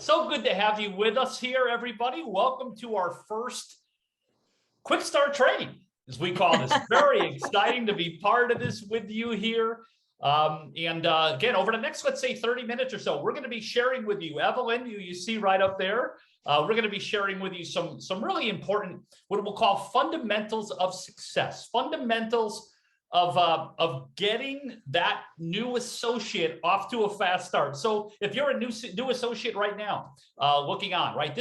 So good to have you with us here, everybody. Welcome to our first Quick Start training, as we call this. Very exciting to be part of this with you here. Again, over the next, let's say 30 minutes or so, we're going to be sharing with you, Evelyn, who you see right up there. We're going to be sharing with you some really important, what we'll call fundamentals of success, fundamentals of getting that new associate off to a fast start. So if you're a new associate right now, looking on, right,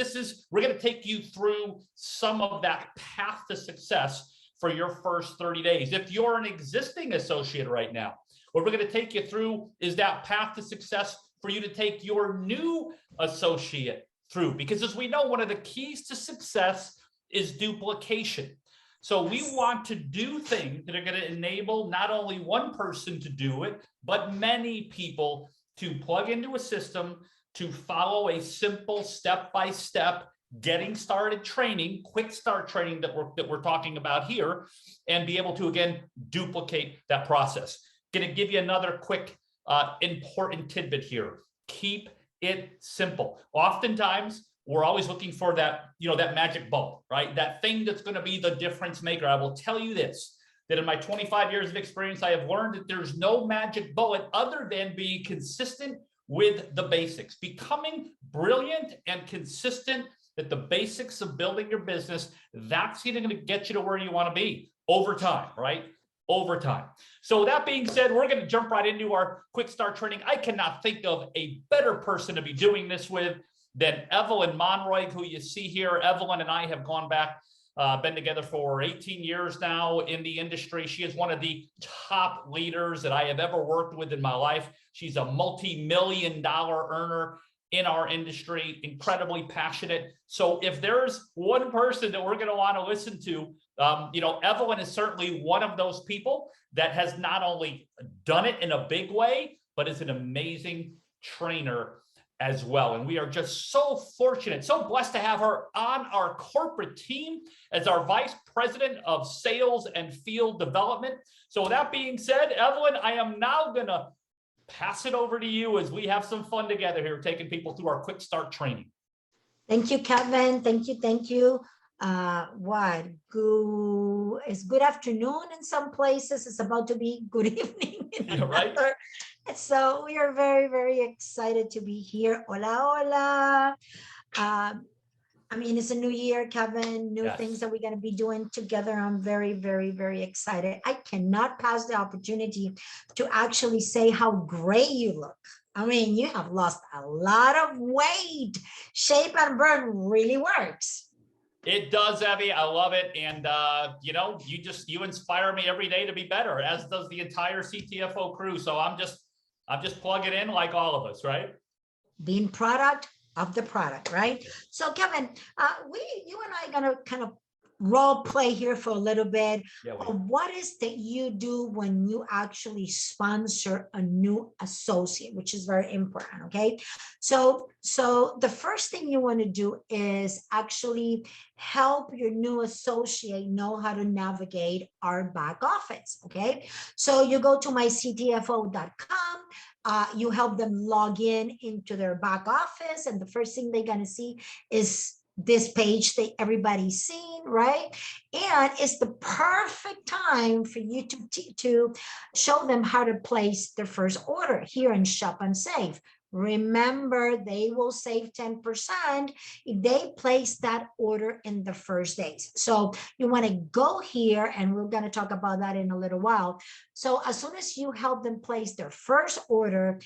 we're going to take you through some of that path to success for your first 30 days. If you're an existing associate right now, what we're going to take you through is that path to success for you to take your new associate through. Because as we know, one of the keys to success is duplication. So we want to do things that are going to enable not only one person to do it, but many people to plug into a system, to follow a simple step-by-step getting started training, quick start training that we're talking about here, and be able to, again, duplicate that process. Going to give you another quick important tidbit here. Keep it simple. Oftentimes, we're always looking for that, that magic bullet, right? That thing that's going to be the difference maker. I will tell you this, that in my 25 years of experience, I have learned that there's no magic bullet other than being consistent with the basics, becoming brilliant and consistent at the basics of building your business. That's either going to get you to where you want to be over time, right? Over time. So that being said, we're going to jump right into our quick start training. I cannot think of a better person to be doing this with than Evelyn Monroig, who you see here. Evelyn and I have gone back, been together for 18 years now in the industry. She is one of the top leaders that I have ever worked with in my life. She's a multi-million-dollar earner in our industry, incredibly passionate. So if there's one person that we're going to want to listen to, Evelyn is certainly one of those people that has not only done it in a big way, but is an amazing trainer as well. And we are just so fortunate, so blessed to have her on our corporate team as our Vice President of Sales and Field Development. So with that being said, Evelyn, I am now going to pass it over to you as we have some fun together here, taking people through our quick start training. Thank you, Kevin. Thank you. Thank you. It's good afternoon in some places. It's about to be good evening in another. Right. So we are very, very excited to be here. Hola, hola. I mean, it's a new year, Kevin, new things that we're going to be doing together. I'm very, very, very excited. I cannot pass the opportunity to actually say how great you look. I mean, you have lost a lot of weight. Shape and burn really works. It does, Evie. I love it. And, you inspire me every day to be better, as does the entire CTFO crew. So I'm just plugging in like all of us, right? Being product of the product, right? So Kevin, you and I are going to kind of role play here for a little bit. What is that you do when you actually sponsor a new associate, which is very important, okay? So the first thing you want to do is actually help your new associate know how to navigate our back office, okay? So you go to myctfo.com, you help them log in into their back office, and the first thing they're going to see is this page that everybody's seen, right? And it's the perfect time for you to show them how to place their first order here in Shop and Save. Remember, they will save 10% if they place that order in the first days. So you want to go here, and we're going to talk about that in a little while. So as soon as you help them place their first order,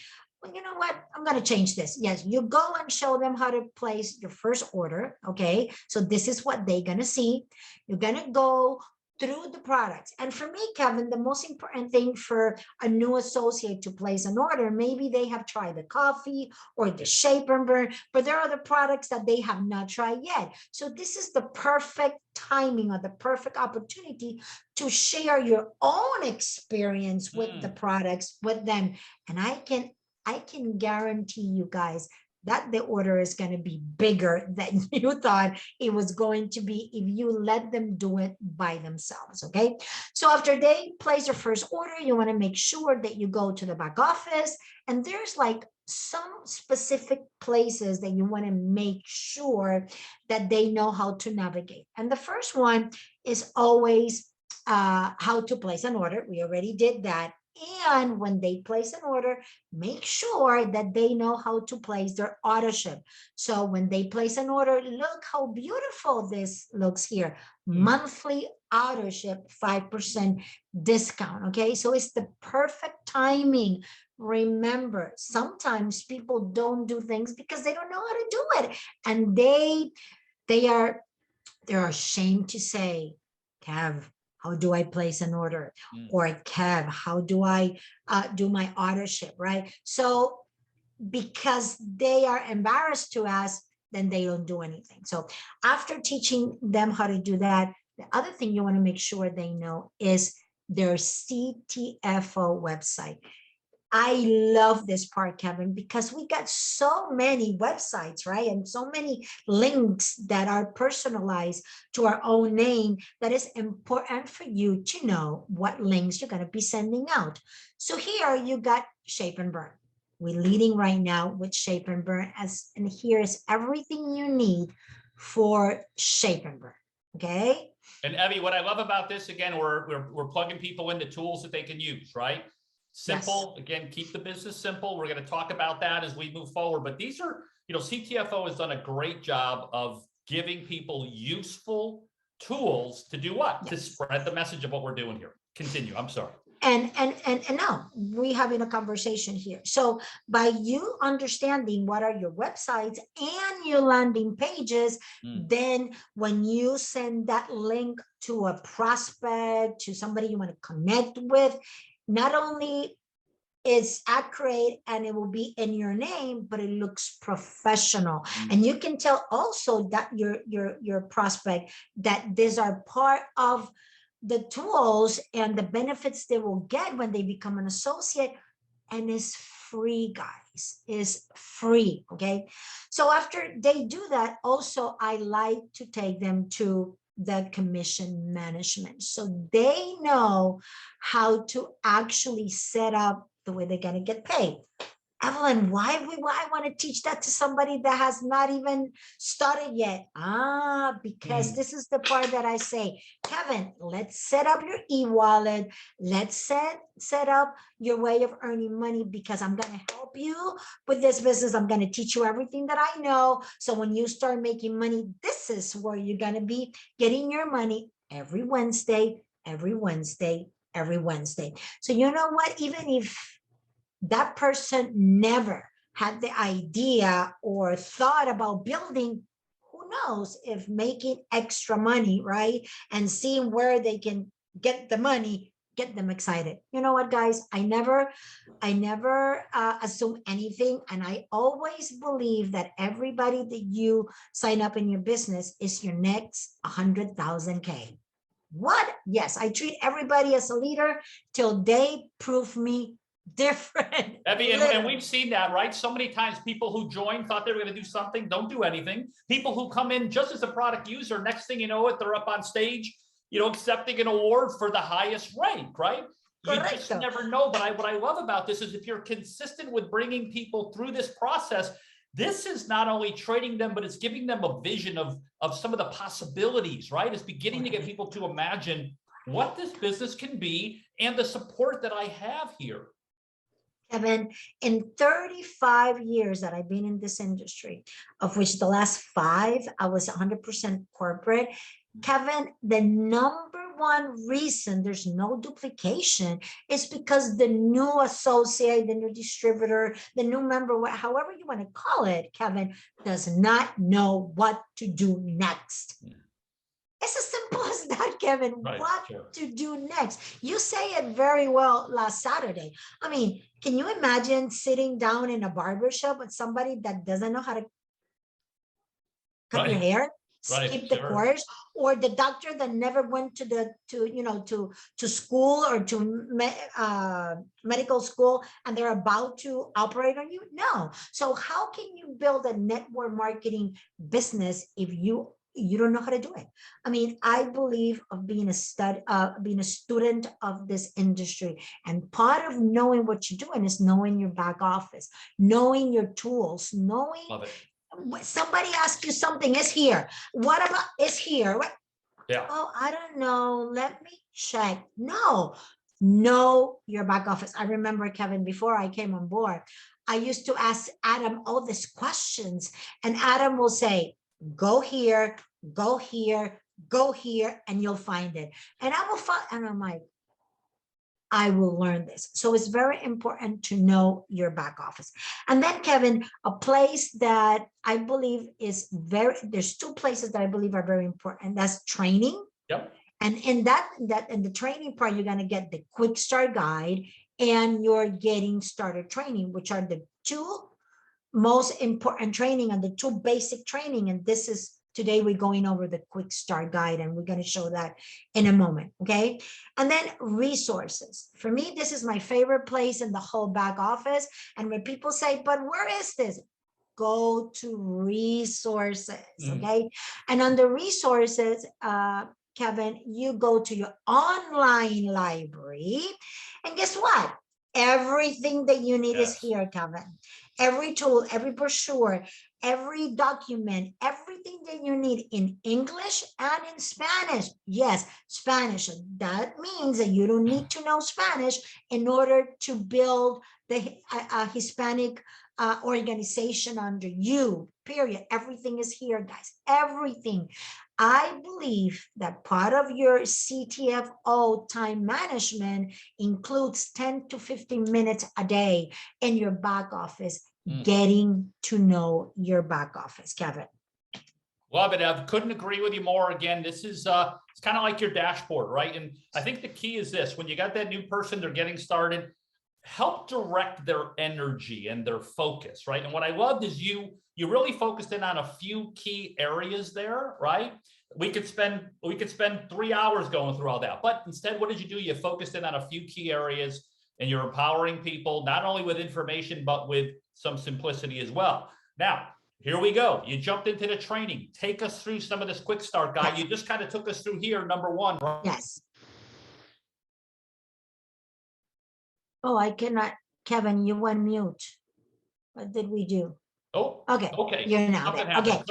well, you know what? I'm going to change this. Yes, you go and show them how to place your first order. Okay, so this is what they're going to see. You're going to go through the products. And for me, Kevin, the most important thing for a new associate to place an order, maybe they have tried the coffee or the shape and burn, but there are other products that they have not tried yet. So this is the perfect timing or the perfect opportunity to share your own experience with the products with them. And I can guarantee you guys that the order is going to be bigger than you thought it was going to be if you let them do it by themselves, okay? So after they place their first order, you want to make sure that you go to the back office, and there's like some specific places that you want to make sure that they know how to navigate. And the first one is always how to place an order. We already did that. And when they place an order, make sure that they know how to place their auto ship. So when they place an order, look how beautiful this looks here. Monthly auto ship, 5% discount. Okay, so it's the perfect timing. Remember, sometimes people don't do things because they don't know how to do it, and they're ashamed to say, Kev, how do I place an order? Or Kev, how do I do my auto ship, right? So because they are embarrassed to ask, then they don't do anything. So after teaching them how to do that, the other thing you want to make sure they know is their CTFO website. I love this part, Kevin, because we got so many websites, right? And so many links that are personalized to our own name, that is important for you to know what links you're going to be sending out. So here you got Shape and Burn. We're leading right now with Shape and Burn, and here is everything you need for Shape and Burn. Okay. And Evie, what I love about this, again, we're plugging people into tools that they can use, right? Simple. Yes. Again, keep the business simple. We're going to talk about that as we move forward. But these are, CTFO has done a great job of giving people useful tools to do what? Yes. To spread the message of what we're doing here. Continue. I'm sorry. And now we're having a conversation here. So by you understanding what are your websites and your landing pages, then when you send that link to a prospect, to somebody you want to connect with, not only is accurate and it will be in your name, but it looks professional. And you can tell also that your prospect that these are part of the tools and the benefits they will get when they become an associate. And it's free, guys. It's free. Okay. So after they do that, also I like to take them to the commission management, so they know how to actually set up the way they're going to get paid. Evelyn, why I want to teach that to somebody that has not even started yet? Because this is the part that I say, Kevin, let's set up your e-wallet. Let's set up your way of earning money, because I'm going to help you with this business. I'm going to teach you everything that I know. So when you start making money, this is where you're going to be getting your money every Wednesday, every Wednesday, every Wednesday. So you know what? Even if that person never had the idea or thought about building, who knows if making extra money, right? And seeing where they can get the money, get them excited. You know what, guys? I never assume anything. And I always believe that everybody that you sign up in your business is your next 100,000K. What? Yes, I treat everybody as a leader till they prove me different. And we've seen that, right? So many times people who join thought they were going to do something, don't do anything. People who come in just as a product user, next thing you know it, they're up on stage, accepting an award for the highest rank, right? Correcto. You just never know. But what I love about this is if you're consistent with bringing people through this process, this is not only training them, but it's giving them a vision of some of the possibilities, right? It's beginning to get people to imagine what this business can be and the support that I have here. Kevin, in 35 years that I've been in this industry, of which the last 5, I was 100% corporate. Kevin, the number one reason there's no duplication is because the new associate, the new distributor, the new member, however you want to call it, Kevin, does not know what to do next. It's as simple as that, Kevin. Right, what to do next? You say it very well last Saturday. I mean, can you imagine sitting down in a barbershop with somebody that doesn't know how to cut your hair, skip the course, or the doctor that never went to school or to medical school and they're about to operate on you? No. So how can you build a network marketing business if you you don't know how to do it. I mean, I believe of being being a student of this industry, and part of knowing what you're doing is knowing your back office, knowing your tools, knowing Love it. when somebody asks you something is here. What about is here? What? Yeah. Oh, I don't know. Let me check. No, know your back office. I remember, Kevin, before I came on board, I used to ask Adam all these questions, and Adam will say, go here, go here, go here, and you'll find it. And I will find, and I'm like, I will learn this. So it's very important to know your back office. And then, Kevin, a place that I believe is there's two places that I believe are very important. That's training. Yep. And in in the training part, you're going to get the quick start guide and your getting started training, which are the two most important training and the two basic training. And this is today we're going over the quick start guide, and we're going to show that in a moment. Okay. And then resources. For me, this is my favorite place in the whole back office. And when people say, but where is this? Go to resources. Okay. And under resources, Kevin, you go to your online library, and guess what? Everything that you need is here, Kevin. Every tool, every brochure, every document, everything that you need in English and in Spanish. Yes, Spanish. That means that you don't need to know Spanish in order to build the Hispanic organization under you, period. Everything is here, guys. Everything. I believe that part of your CTFO time management includes 10 to 15 minutes a day in your back office, getting to know your back office, Kevin. Love it, Ev. Couldn't agree with you more. Again, this is it's kind of like your dashboard, right? And I think the key is this: when you got that new person, they're getting started, help direct their energy and their focus, right? And what I loved is you really focused in on a few key areas there, right? We could spend 3 hours going through all that, but instead, what did you do? You focused in on a few key areas, and you're empowering people not only with information but with some simplicity as well. Now, here we go. You jumped into the training. Take us through some of this quick start guide. You just kind of took us through here, number one. Right? Yes. Oh, I cannot, Kevin, you went mute. What did we do? Oh, okay. Okay. You're now there. Okay.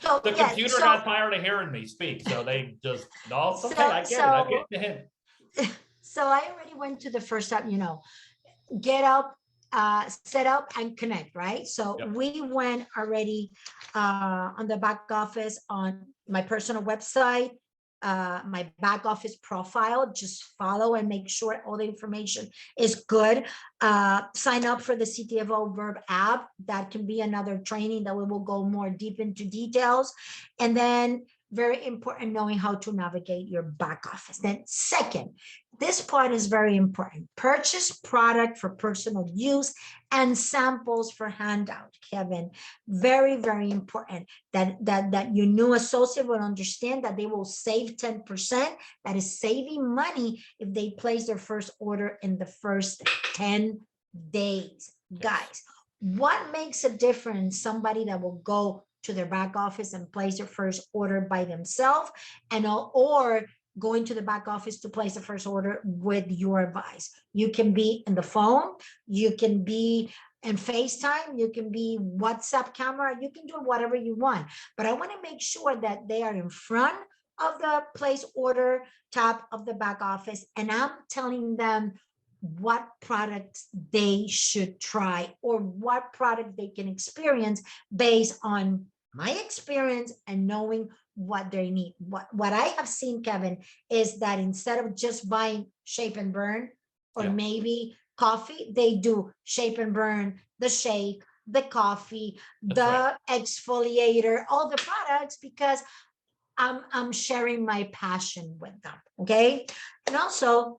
So the computer got tired of hearing me speak, so they just, no, it's okay. I get it. I get the hint. So I already went to the first step, get up, set up and connect, right? So we went already on the back office on my personal website, my back office profile. Just follow and make sure all the information is good. Sign up for the CTFO Verb app. That can be another training that we will go more deep into details. And then very important, knowing how to navigate your back office. Then second, this part is very important. Purchase product for personal use and samples for handout, Kevin. Very, very important that your new associate will understand that they will save 10%. That is saving money if they place their first order in the first 10 days. Guys, what makes a difference? Somebody that will go to their back office and place their first order by themselves, and or going to the back office to place the first order with your advice. You can be in the phone, you can be in FaceTime, you can be WhatsApp camera, you can do whatever you want. But I want to make sure that they are in front of the place order tab of the back office, and I'm telling them what products they should try or what product they can experience based on my experience and knowing what they need. What I have seen, Kevin, is that instead of just buying shape and burn or maybe coffee, they do shape and burn, the shake, the coffee, the exfoliator, all the products, because I'm sharing my passion with them. Okay. And also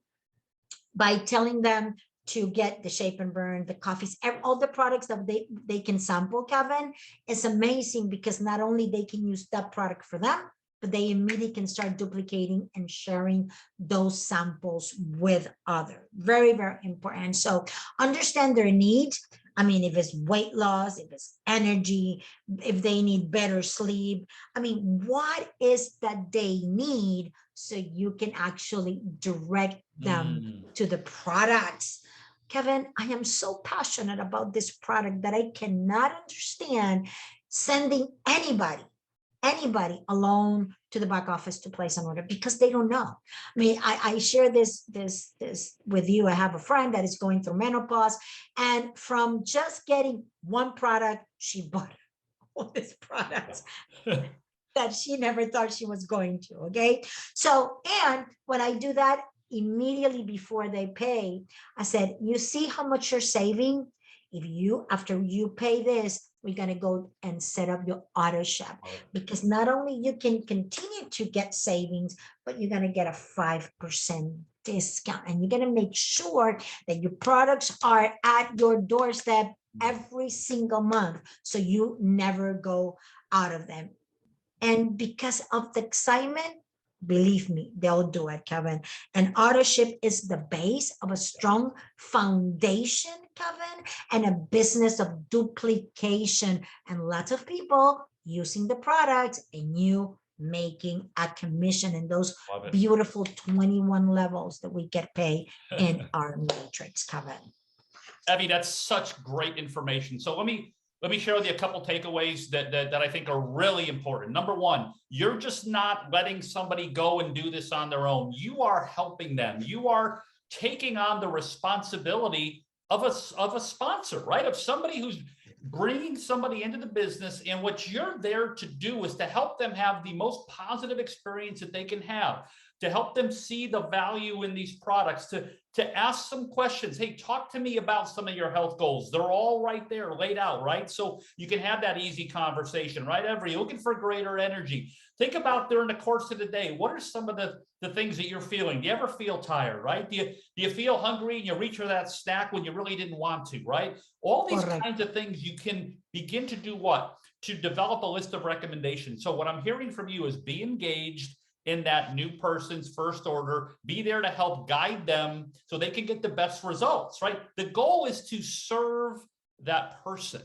by telling them to get the shape and burn, the coffees, all the products that they can sample, Kevin, is amazing, because not only they can use that product for them, but they immediately can start duplicating and sharing those samples with others. Very, very important. So understand their needs. I mean, if it's weight loss, if it's energy, if they need better sleep, I mean, what is that they need so you can actually direct them to the products. Kevin, I am so passionate about this product that I cannot understand sending anybody alone to the back office to place an order because they don't know. I mean, I share this with you. I have a friend that is going through menopause, and from just getting one product, she bought all these products that she never thought she was going to. Okay. So, and when I do that, immediately before they pay, I said, you see how much you're saving? If you, after you pay this, we're going to go and set up your auto ship, because not only you can continue to get savings, but you're going to get a 5% discount, and you're going to make sure that your products are at your doorstep every single month, so you never go out of them. And because of the excitement, believe me, they'll do it, Kevin. And auto ship is the base of a strong foundation, Kevin, and a business of duplication, and lots of people using the products and you making a commission in those beautiful 21 levels that we get paid in our matrix, Kevin. Evie, that's such great information. So let me share with you a couple takeaways that I think are really important. Number one, you're just not letting somebody go and do this on their own. You are helping them. You are taking on the responsibility of a sponsor, right? Of somebody who's bringing somebody into the business, and what you're there to do is to help them have the most positive experience that they can have, to help them see the value in these products, to ask some questions. Hey, talk to me about some of your health goals. They're all right there laid out, right? So you can have that easy conversation, right? You're looking for greater energy. Think about during the course of the day, what are some of the things that you're feeling? Do you ever feel tired, right? Do you feel hungry and you reach for that snack when you really didn't want to, right? All these kinds of things you can begin to do what? To develop a list of recommendations. So what I'm hearing from you is be engaged in that new person's first order, be there to help guide them so they can get the best results, right? The goal is to serve that person,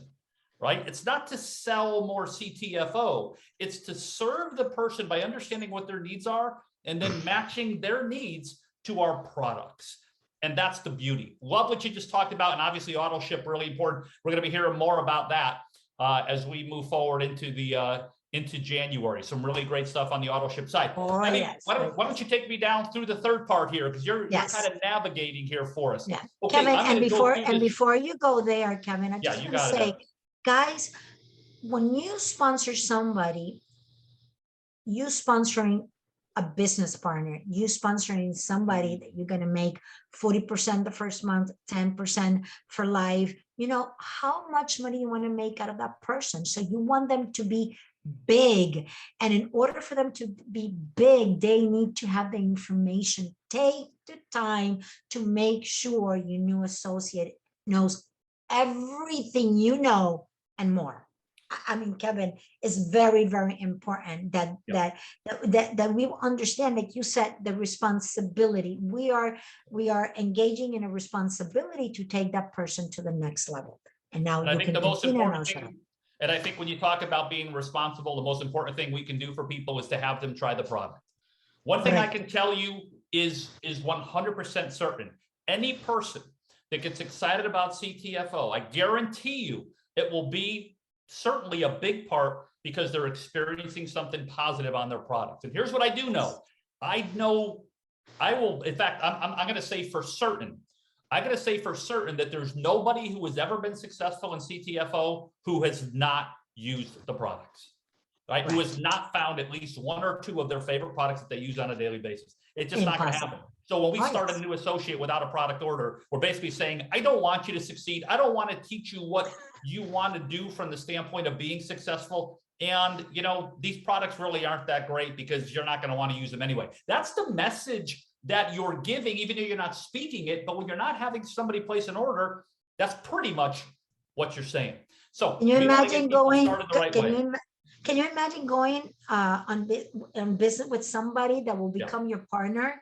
right? It's not to sell more CTFO. It's to serve the person by understanding what their needs are and then matching their needs to our products. And that's the beauty. Love what you just talked about. And obviously auto ship, really important. We're going to be hearing more about that as we move forward into January. Some really great stuff on the auto ship side. I mean, why don't you take me down through the third part here, because you're kind of navigating here for us. Yeah, okay, Kevin, and before you go there, Kevin, I just want to say, guys, when you sponsor somebody, you sponsoring a business partner, you sponsoring somebody that you're going to make 40% the first month, 10% for life. You know, how much money you want to make out of that person. So you want them to be big. And in order for them to be big, they need to have the information. Take the time to make sure your new associate knows everything you know and more. I mean, Kevin, it's very, very important that we understand, like you said, the responsibility. We are engaging in a responsibility to take that person to the next level. And now you can continue. And I think when you talk about being responsible, the most important thing we can do for people is to have them try the product. One thing I can tell you is 100% certain. Any person that gets excited about CTFO, I guarantee you it will be certainly a big part because they're experiencing something positive on their products. And here's what I do know. I will, in fact, I'm going to say for certain, that there's nobody who has ever been successful in CTFO who has not used the products, right? Who has not found at least one or two of their favorite products that they use on a daily basis. It's just not going to happen. So when we start a new associate without a product order, we're basically saying, I don't want you to succeed. I don't want to teach you what you want to do from the standpoint of being successful. And, you know, these products really aren't that great because you're not going to want to use them anyway. That's the message that you're giving, even though you're not speaking it. But when you're not having somebody place an order, that's pretty much what you're saying. So can you imagine going? Can you imagine going on business with somebody that will Yeah. become your partner,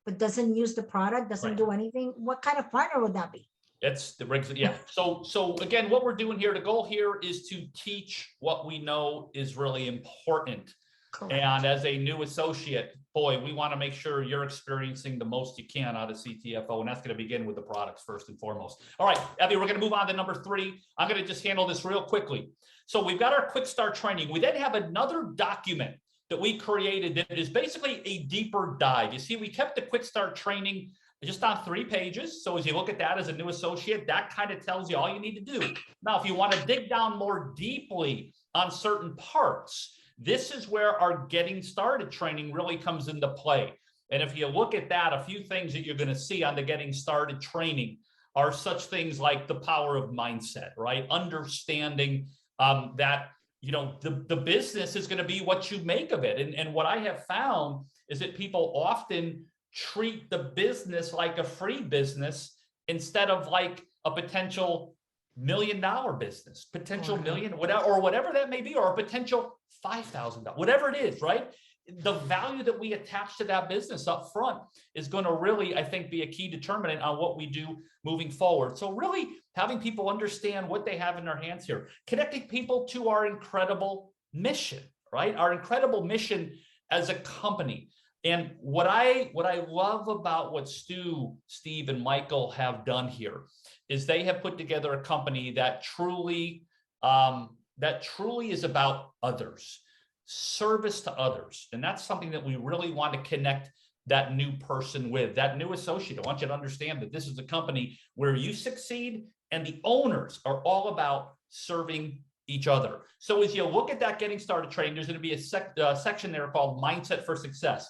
but doesn't use the product, doesn't Right. do anything? What kind of partner would that be? It's the rigs. Yeah. So again, what we're doing here, the goal here is to teach what we know is really important. Correct. And as a new associate, boy, we want to make sure you're experiencing the most you can out of CTFO. And that's going to begin with the products first and foremost. All right, Evie, we're going to move on to number 3. I'm going to just handle this real quickly. So we've got our quick start training. We then have another document that we created that is basically a deeper dive. You see, we kept the quick start training just on 3 pages. So as you look at that as a new associate, that kind of tells you all you need to do. Now, if you want to dig down more deeply on certain parts, this is where our getting started training really comes into play. And if you look at that, a few things that you're going to see on the getting started training are such things like the power of mindset, right? Understanding that, you know, the business is going to be what you make of it. And what I have found is that people often treat the business like a free business instead of like a potential $1 million business, potential million, whatever, or whatever that may be, or a potential $5,000, whatever it is, right? The value that we attach to that business up front is going to really, I think, be a key determinant on what we do moving forward. So really having people understand what they have in their hands here, connecting people to our incredible mission, right? Our incredible mission as a company. And what I love about what Steve, and Michael have done here is they have put together a company that truly is about others, service to others. And that's something that we really want to connect that new person with, that new associate. I want you to understand that this is a company where you succeed and the owners are all about serving each other. So as you look at that getting started training, there's going to be a section there called Mindset for Success.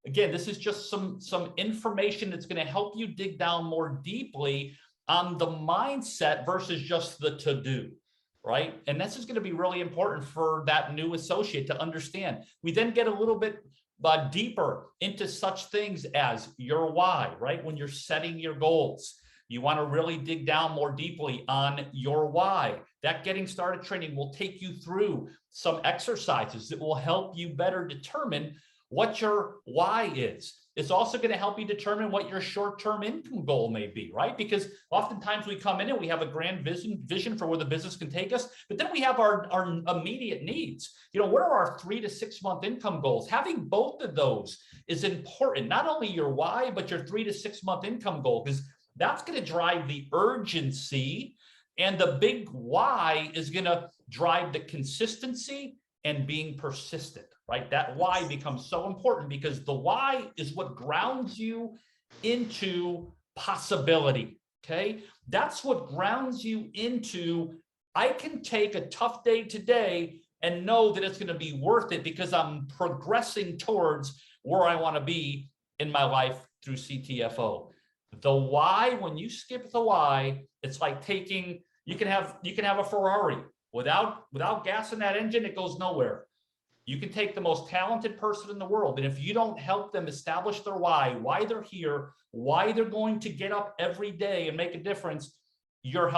Again, this is just some information that's going to help you dig down more deeply on the mindset versus just the to-do, right? And this is going to be really important for that new associate to understand. We then get a little bit deeper into such things as your why, right? When you're setting your goals, you want to really dig down more deeply on your why. That getting started training will take you through some exercises that will help you better determine what your why is. It's also going to help you determine what your short-term income goal may be, right? Because oftentimes we come in and we have a grand vision for where the business can take us, but then we have our immediate needs. You know, what are our 3 to 6 month income goals? Having both of those is important. Not only your why, but your 3 to 6 month income goal, because that's going to drive the urgency, and the big why is going to drive the consistency and being persistent, right? That why becomes so important because the why is what grounds you into possibility, okay? That's what grounds you into, I can take a tough day today and know that it's gonna be worth it because I'm progressing towards where I wanna be in my life through CTFO. The why, when you skip the why, it's like taking, you can have a Ferrari. Without gas in that engine, it goes nowhere. You can take the most talented person in the world, and if you don't help them establish their why they're here, why they're going to get up every day and make a difference, you're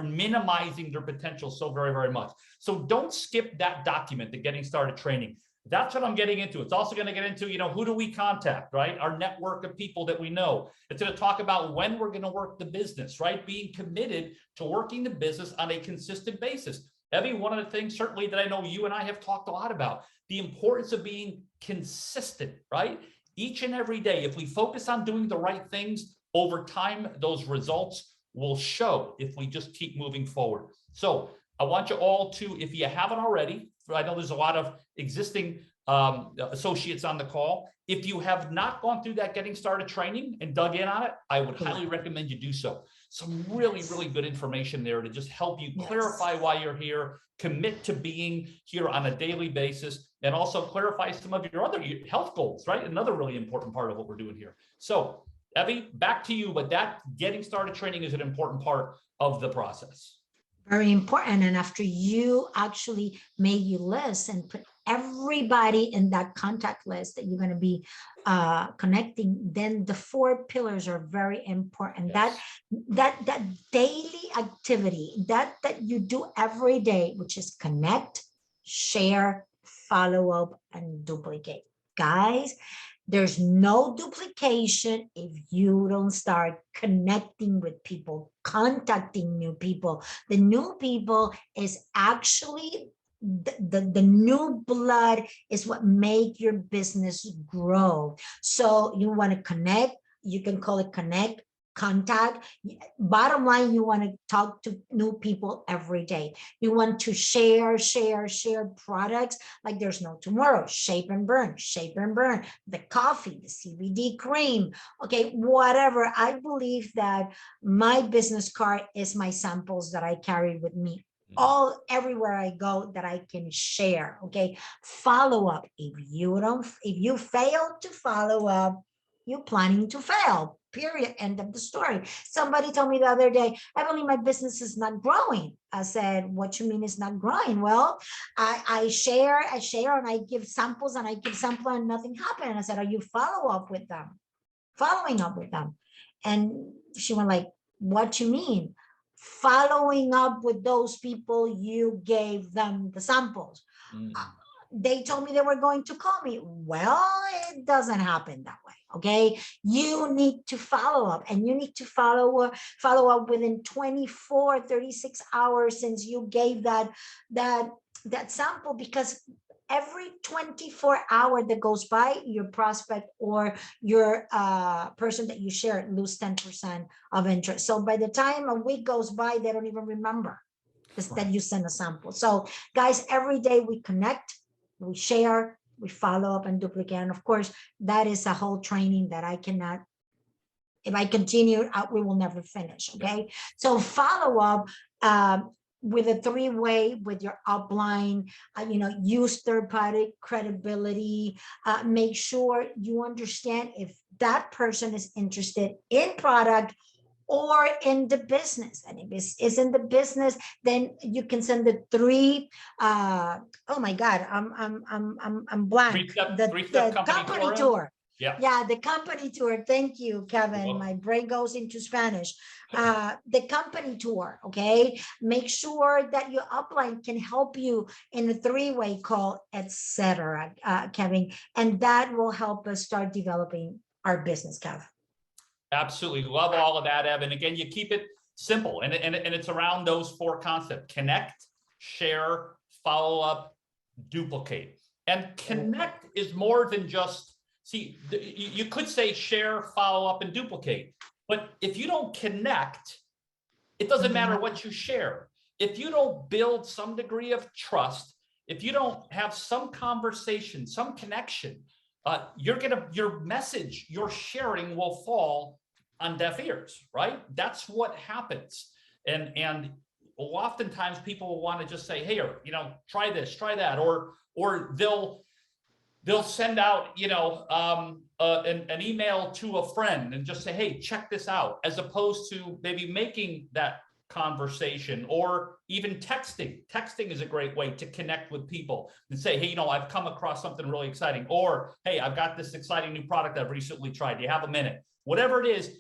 minimizing their potential so very, very much. So don't skip that document, the getting started training. That's what I'm getting into. It's also going to get into, you know, who do we contact, right? Our network of people that we know. It's going to talk about when we're going to work the business, right? Being committed to working the business on a consistent basis. Evie, one of the things certainly that I know you and I have talked a lot about, the importance of being consistent, right? Each and every day, if we focus on doing the right things, over time, those results will show if we just keep moving forward. So I want you all to, if you haven't already, I know there's a lot of existing associates on the call. If you have not gone through that getting started training and dug in on it, I would highly recommend you do so. Some really, really good information there to just help you clarify why you're here, commit to being here on a daily basis, and also clarify some of your other health goals, right? Another really important part of what we're doing here. So, Evie, back to you, but that getting started training is an important part of the process. Very important. And after you actually made your list and put everybody in that contact list that you're going to be connecting, then the 4 pillars are very important. Yes. That daily activity that you do every day, which is connect, share, follow up, and duplicate. Guys, there's no duplication if you don't start connecting with people, contacting new people. The new people is actually the new blood is what make your business grow. So you want to connect, you can call it connect, contact. Bottom line, you want to talk to new people every day. You want to share products like there's no tomorrow. Shape and burn, the coffee, the CBD cream, okay, whatever. I believe that my business card is my samples that I carry with me all everywhere I go that I can share. Okay, follow up. If you fail to follow up, you're planning to fail. Period. End of the story. Somebody told me the other day, Evelyn, my business is not growing. I said, what you mean it's not growing? Well, I share, and I give samples, and nothing happened. And I said, are you following up with them? And she went like, what you mean? Following up with those people you gave them the samples. They told me they were going to call me. Well, it doesn't happen that way. Okay, you need to follow up, and you need to follow up within 24 36 hours since you gave that sample, because every 24 hour that goes by, your prospect or your person that you share lose 10% of interest. So by the time a week goes by, they don't even remember that you send a sample. So guys, every day we connect, we share, we follow up, and duplicate. And of course, that is a whole training that I cannot, if I continue, we will never finish. Okay, so follow up with a three-way with your upline. Use third-party credibility. Make sure you understand if that person is interested in product or in the business. And if it's in the business, then you can send the three. Oh my God, I'm blank. Three-step company tour. Yeah, the company tour. Thank you, Kevin. My brain goes into Spanish. The company tour. Okay, make sure that your upline can help you in a three-way call, etc. Kevin, and that will help us start developing our business, Kevin. Absolutely. Love all of that, Evan. Again, you keep it simple, and it's around those four concepts: connect, share, follow up, duplicate. And connect is more than just, see, you could say share, follow up, and duplicate. But if you don't connect, it doesn't matter what you share. If you don't build some degree of trust, if you don't have some conversation, some connection, your message, your sharing will fall on deaf ears, right? That's what happens. And oftentimes people will want to just say, hey, try this, try that, or they'll send out, an email to a friend and just say, hey, check this out, as opposed to maybe making that conversation, or even texting. Texting is a great way to connect with people and say, hey, I've come across something really exciting, or hey, I've got this exciting new product I've recently tried. Do you have a minute? Whatever it is,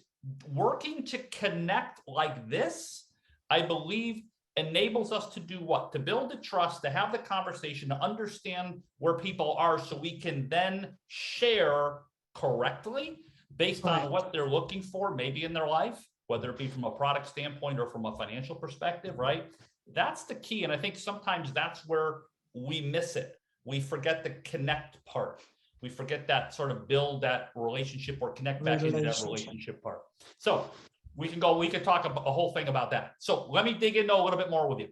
working to connect like this, I believe, enables us to do what? To build the trust, to have the conversation, to understand where people are, so we can then share correctly based on what they're looking for, maybe in their life, whether it be from a product standpoint or from a financial perspective, right? That's the key. And I think sometimes that's where we miss it. We forget the connect part. We forget that sort of build that relationship or connect back into that relationship part. So we can talk a whole thing about that. So let me dig into a little bit more with you.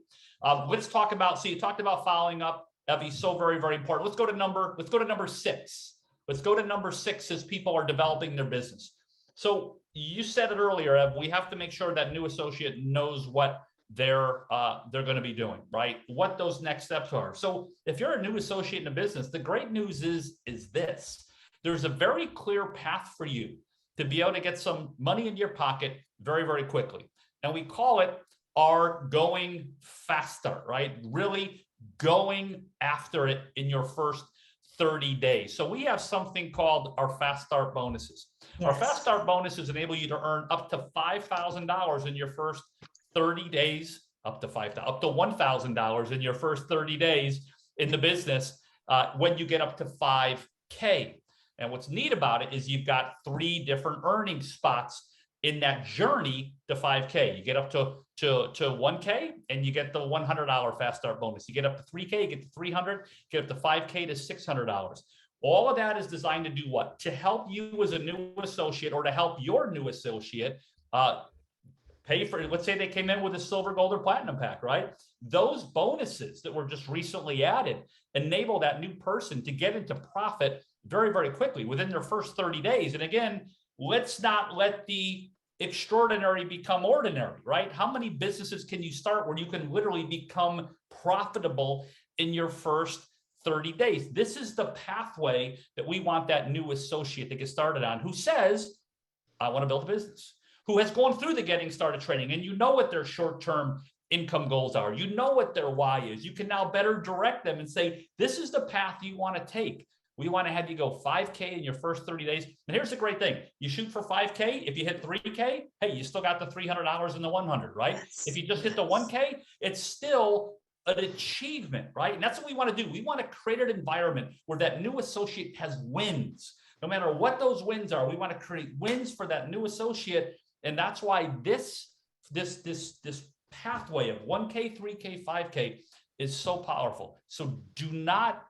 Let's talk about, so you talked about following up, Evie, so very, very important. Let's go to number 6. Let's go to number 6 as people are developing their business. So you said it earlier, Ev, we have to make sure that new associate knows what they're going to be doing, right? What those next steps are. So if you're a new associate in a business, the great news is this: there's a very clear path for you to be able to get some money in your pocket very, very quickly. And we call it our going fast start, right? Really going after it in your first 30 days. So we have something called our fast start bonuses. Yes. Our fast start bonuses enable you to earn up to $5,000 in your first 30 days, up to $1,000 in your first 30 days in the business when you get up to 5K. And what's neat about it is you've got 3 different earning spots in that journey to 5K. You get up to 1K and you get the $100 fast start bonus. You get up to 3K, you get to 300, get up to 5K to $600. All of that is designed to do what? To help you as a new associate, or to help your new associate pay for, let's say they came in with a silver, gold, or platinum pack, right? Those bonuses that were just recently added enable that new person to get into profit very, very quickly within their first 30 days. And again, let's not let the extraordinary become ordinary, right? How many businesses can you start where you can literally become profitable in your first 30 days? This is the pathway that we want that new associate to get started on, who says, I want to build a business, who has gone through the getting started training, and you know what their short-term income goals are. You know what their why is. You can now better direct them and say, this is the path you want to take. We want to have you go 5K in your first 30 days. And here's the great thing. You shoot for 5K. If you hit 3K, hey, you still got the $300 and the 100, right? Yes. If you just hit the 1K, it's still an achievement, right? And that's what we want to do. We want to create an environment where that new associate has wins. No matter what those wins are, we want to create wins for that new associate. And that's why this pathway of 1K, 3K, 5K is so powerful. So do not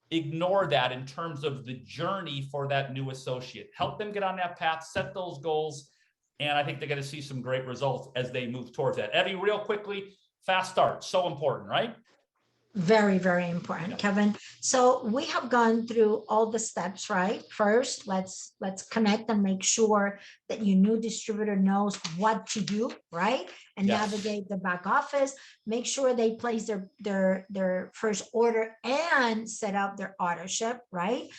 ignore that in terms of the journey for that new associate. Help them get on that path, set those goals, and I think they're going to see some great results as they move towards that. Evie, real quickly, fast start, so important, right? Very, very important, Kevin. So we have gone through all the steps, right? First, let's connect and make sure that your new distributor knows what to do, right? And Yes. navigate the back office. Make sure they place their first order and set up their auto ship, right?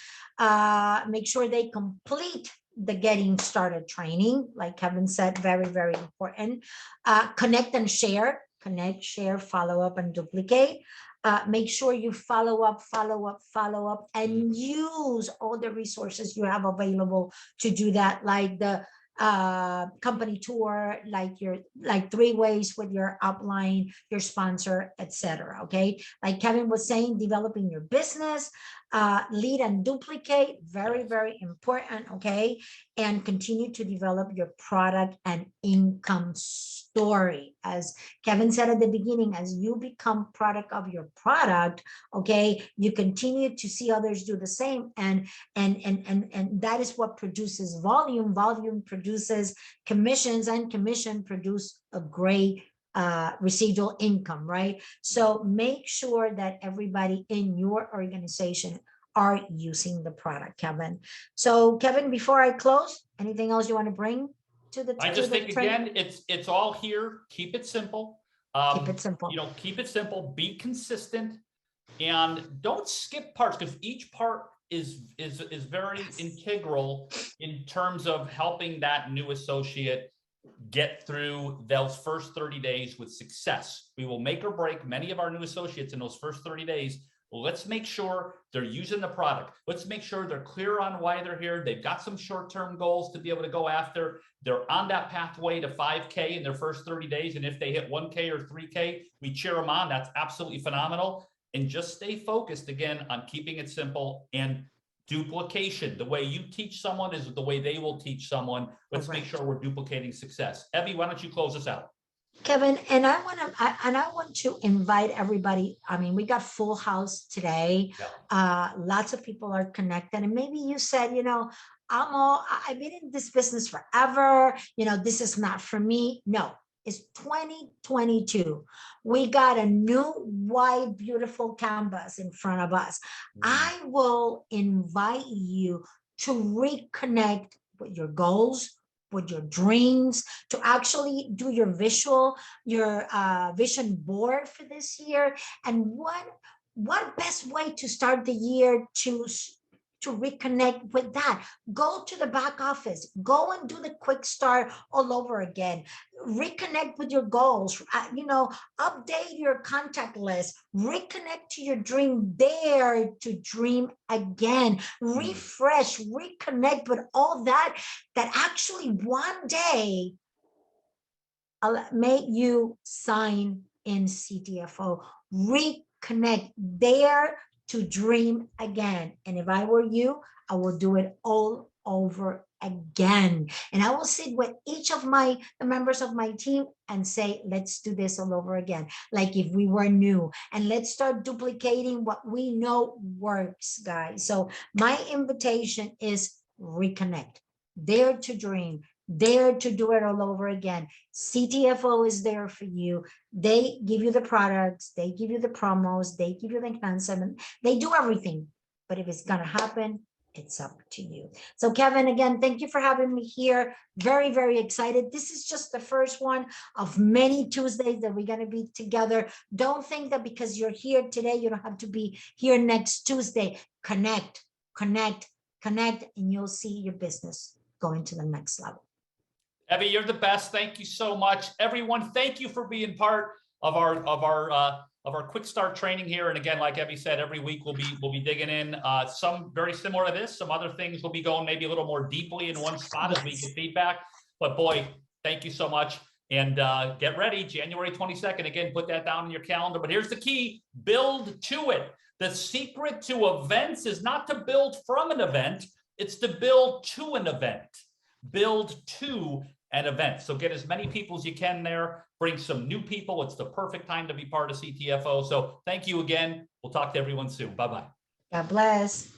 Make sure they complete the getting started training, like Kevin said, very, very important. Connect and share. Connect, share, follow up, and duplicate. Make sure you follow up, and use all the resources you have available to do that, like the company tour, like 3 ways with your upline, your sponsor, etc. Okay, like Kevin was saying, developing your business, lead and duplicate, very, very important. Okay, and continue to develop your product and income story. As Kevin said at the beginning, as you become product of your product, okay, you continue to see others do the same, and that is what produces volume. Volume produces commissions, and commission produce a great residual income, right? So make sure that everybody in your organization are using the product, Kevin. So Kevin, before I close, anything else you want to bring to the I just think, again, it's all here. Keep it simple. Keep it simple. You know, keep it simple, be consistent, and don't skip parts, because each part is very integral in terms of helping that new associate get through those first 30 days with success. We will make or break many of our new associates in those first 30 days. Let's make sure they're using the product. Let's make sure they're clear on why they're here. They've got some short-term goals to be able to go after. They're on that pathway to 5K in their first 30 days. And if they hit 1K or 3K, we cheer them on. That's absolutely phenomenal. And just stay focused, again, on keeping it simple and duplication. The way you teach someone is the way they will teach someone. Let's make sure we're duplicating success. Evie, why don't you close us out? Kevin, and I want to invite everybody. I mean, we got full house today. Lots of people are connected, and maybe you said, you know, I've been in this business forever. You know, this is not for me. No, it's 2022. We got a new white, beautiful canvas in front of us. I will invite you to reconnect with your goals, with your dreams, to actually do your vision board for this year. And what best way to start the year to reconnect with that? Go to the back office, go and do the quick start all over again. Reconnect with your goals, you know, update your contact list, reconnect to your dream, dare to dream again, refresh, reconnect with all that actually one day I'll make you sign in CTFO. connect, dare to dream again. And if I were you, I will do it all over again. And I will sit with each of the members of my team and say, let's do this all over again. Like if we were new, and let's start duplicating what we know works, guys. So my invitation is reconnect, dare to dream, dare to do it all over again. CTFO is there for you. They give you the products, they give you the promos, they give you the concept, they do everything. But if it's gonna happen, it's up to you. So Kevin, again, thank you for having me here. Very, very excited. This is just the first one of many Tuesdays that we're going to be together. Don't think that because you're here today, you don't have to be here next Tuesday. Connect, connect, connect, and you'll see your business going to the next level. Evie, you're the best. Thank you so much. Everyone, thank you for being part of our quick start training here. And again, like Evie said, every week we'll be digging in some very similar to this. Some other things will be going maybe a little more deeply in one spot as we get feedback. But boy, thank you so much. And get ready, January 22nd. Again, put that down in your calendar. But here's the key: build to it. The secret to events is not to build from an event, it's to build to an event. Build to an event. So get as many people as you can there. Bring some new people. It's the perfect time to be part of CTFO. So thank you again. We'll talk to everyone soon. Bye-bye. God bless.